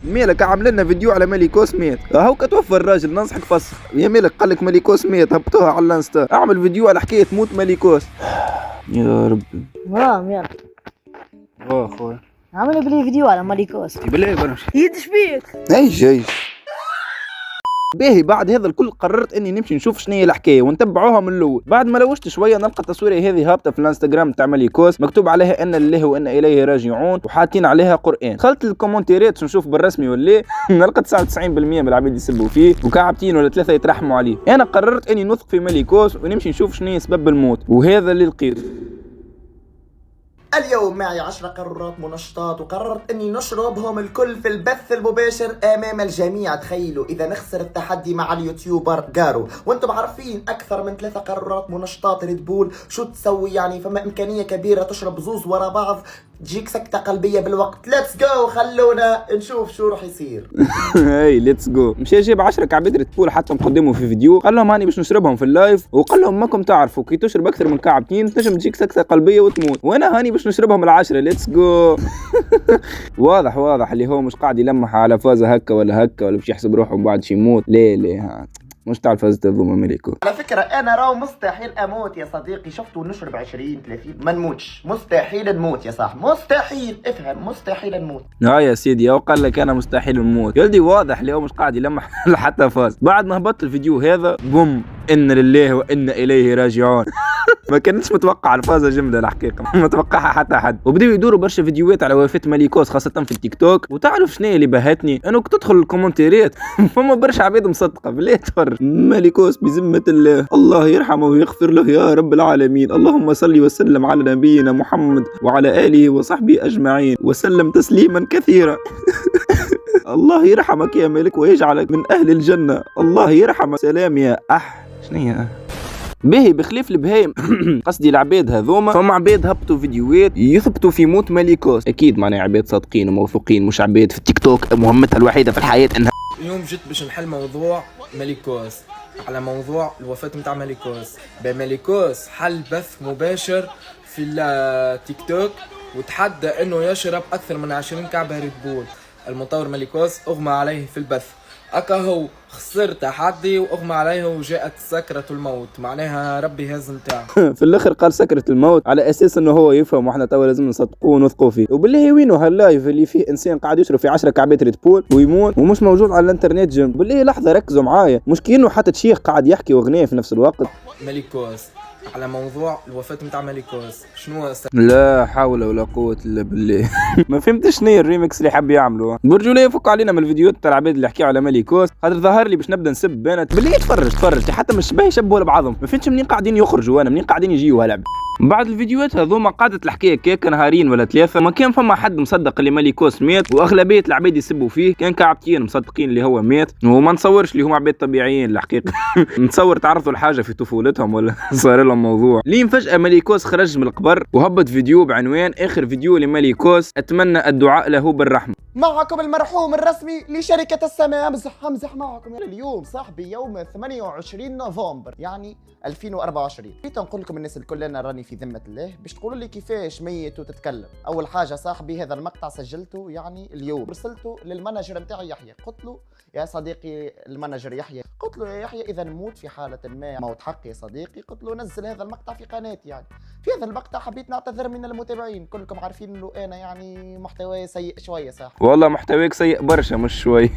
مالك عامل لنا فيديو على مليكوس مات، هاو كتوفى الراجل ننصحك فسخ يا مالك، قال لك مليكوس مات هبطوها على الانستا، اعمل فيديو على حكايه موت مليكوس. يا ربي يلا خويا عملوا بلي فيديو على ماليكوس بالله برمشي يدش بيك. ايش باهي. بعد هذا الكل قررت اني نمشي نشوف شنو هي الحكايه ونتبعوها من الاول. بعد ما لوشت شويه نلقى التصويره هذه هابطه في الانستغرام تاع مليكوس، مكتوب عليها ان لله وان اليه راجعون وحاطين عليها قران. دخلت الكومنتيرات نشوف بالرسمي ولا نلقى 99% من العباد يسبوا فيه وكعبتين ولا ثلاثه يترحموا عليه. انا قررت اني نثق في مليكوس ونمشي نشوف شنو هي سبب الموت، وهذا اللي لقيت. اليوم معي 10 قارورات منشطات وقررت اني نشربهم الكل في البث المباشر امام الجميع. تخيلوا اذا نخسر التحدي مع اليوتيوبر جارو، وانتم عارفين اكثر من 3 قارورات منشطات ريد بول شو تسوي يعني، فما امكانيه كبيره تشرب زوز ورا بعض تجيك سكتة قلبية بالوقت. ليتس جو، خلونا نشوف شو راح يصير. هاي ليتس جو. مشى جاب 10 كعبات ريد بول حتى مقدمه في فيديو، قال لهم هاني باش نشربهم في اللايف، وقال لهم ماكم تعرفوا كي تشرب اكثر من كعبتين تنجم تجيك سكتة قلبية وتموت، وانا هاني باش نشربهم ال10. ليتس جو. واضح اللي هو مش قاعد يلمح على فازة هكا ولا باش يحسب روحه من بعد شي يموت. لا مش تعرف فازة الضوما مليكو. على فكرة أنا راو مستحيل أموت يا صديقي، شفتوا نشرب 20-30 ما نموتش، مستحيل نموت يا صاحبي، مستحيل، افهم، مستحيل نموت. يا سيدي هو قال لك أنا مستحيل نموت، يلدي واضح اللي هو مش قاعد يلمح لحتى فاز. بعد ما هبطت الفيديو هذا بوم، إن لله وإن إليه راجعون. ما كانتش متوقع الفازة جملة الحقيقة، ما توقعها حتى حد. وبداو يدوروا برشا فيديوهات على وفاة مليكوس خاصة في التيك توك. وتعرف شنو اللي بهتني؟ انك تدخل الكومنتيرات فما برشا عباد مصدقة بالله تفرج. مليكوس بذمة الله يرحمه ويغفر له يا رب العالمين، اللهم صل وسلم على نبينا محمد وعلى آله وصحبه أجمعين وسلم تسليما كثيرا. الله يرحمك يا ملك ويجعلك من أهل الجنة، الله يرحمك. سلام يا شنو هي باهي. بخلاف البهايم قصدي العباد هذوما، فما عباد هبطوا فيديوهات يثبتوا في موت مليكوس. اكيد معناها عباد صادقين وموثوقين، مش عباد في التيك توك مهمتها الوحيده في الحياه انها. اليوم جيت باش نحل موضوع مليكوس، على موضوع الوفاة متاع مليكوس. مليكوس حل بث مباشر في التيك توك وتحدى انه يشرب اكثر من 20 كعبة ريد بول. المطور مليكوس اغمى عليه في البث، هو خسر تحدي واغمى عليه وجاءت سكرة الموت، معناها ربي هزم تاعه. في الاخر قال سكرة الموت على اساس انه هو يفهم، واحنا توا لازم نصدقوه ونثقوا فيه. وبالله وينه هاللايف اللي فيه انسان قاعد يشرب في 10 كعبات ريد بول ويموت ومش موجود على الانترنت جنب؟ بالله لحظة ركزوا معايا، مش كأنه حتى شيخ قاعد يحكي واغنية في نفس الوقت. مليكوس على موضوع الوفاة متاع مليكوس شنو لا حول ولا قوة الا بالله. ما فهمتش شنو الريمكس اللي حاب يعملوا. برجوليه يفك علينا من الفيديوهات تاع العباد اللي حكيوا على مليكوس، خاطر ظهر لي باش نبدا نسب بنات. بالله تفرج حتى مش باهي يشبهوا لبعضهم. ما فهمتش منين قاعدين يخرجوا منين قاعدين يجيوا هالعب. بعد الفيديوهات هذوما قعدت الحكايه كيك نهارين ولا 3، ما كان فما حد مصدق اللي مليكوس مات، واغلبيه العباد يسبوا فيه. كان كعبتين مصدقين اللي هو مات، وما نصورش اللي هما عباد طبيعيين الحقيقه. نتصور تعرضوا لحاجه في طفولتهم ولا صار لهم موضوع. لين فجاه مليكوس خرج من القبر وهبط فيديو بعنوان اخر فيديو لمليكوس اتمنى الدعاء له بالرحمه. معكم المرحوم الرسمي لشركة السماء. امزح معكم اليوم صاحبي يوم 28 نوفمبر يعني 2024. جيت نقول لكم الناس الكل انا راني في ذمة الله باش تقولوا لي كيفاش ميت وتتكلم. اول حاجة صاحبي هذا المقطع سجلته يعني اليوم، رسلته للمانجر نتاعي يحيى، قلت له يا صديقي المانجر يحيى، قلت له يا يحيى اذا نموت في حالة ما موت حقي يا صديقي، قلت له نزل هذا المقطع في قناتي. يعني في هذا المقطع حبيت نعتذر من المتابعين، كلكم عارفين انه انا يعني محتواي سيء شوية صاحبي. والله محتواك سيء برشا مش شوي.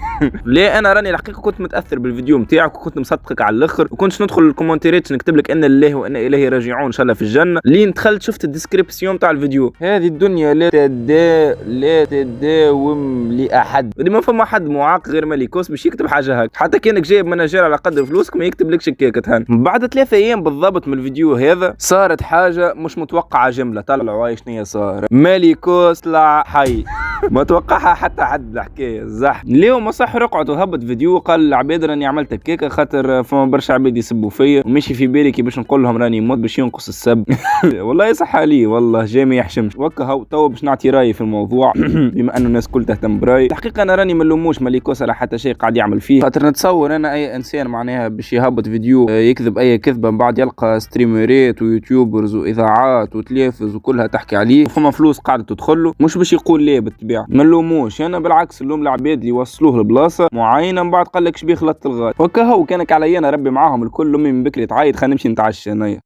ليه انا راني الحقيقه كنت متاثر بالفيديو نتاعك وكنت مصدقك على الاخر، وكنتش ندخل الكومنتيرات نكتب لك ان لله وان اليه راجعون ان شاء الله في الجنه. لين دخلت شفت الديسكريبسيون تاع الفيديو، هذه الدنيا لا تداوم لاحد، اللي ما فما حد معاق غير مليكوس باش يكتب حاجه هاك، حتى كانك جايب مناجير على قدر فلوسك ما يكتب لكش هكاك تهان. بعد 3 ايام بالضبط من الفيديو هذا صارت حاجه مش متوقعه جمله. طلعوا شنو صار، مليكوس طلع حي. ما توقعها حتى حد الحكايه الزحف. اليوم ما صح رقعت وهبط فيديو قال العباد راني عملت هكاكا خاطر فما برشا عباد يسبوا فيا، ومشي في بالي كي باش نقول لهم راني موت باش ينقص السب. والله يصح علي والله جاي ما يحشمش. وكا هو تو باش نعطي رايي في الموضوع. بما انه الناس كل تهتم برايي، الحقيقه انا راني ما نلوموش مليكوس على حتى شيء قاعد يعمل فيه، خاطر نتصور انا اي انسان معناها باش يهبط فيديو يكذب اي كذبه من بعد يلقى ستريمرات ويوتيوبرز واذاعات وتلفز وكلها تحكي عليه وفما فلوس قاعده تدخل له، مش باش يقول ليه بالطبيعه. ما نلوموش نلوموش انا، بالعكس نلوم العباد اللي وصلوه لبلاصه معينه من بعد قال لك شبيه خلطت الغاية. وكهو كانك عليا انا ربي معاهم الكل، امي من بكري تعيط خلينا نمشي نتعشى انايا.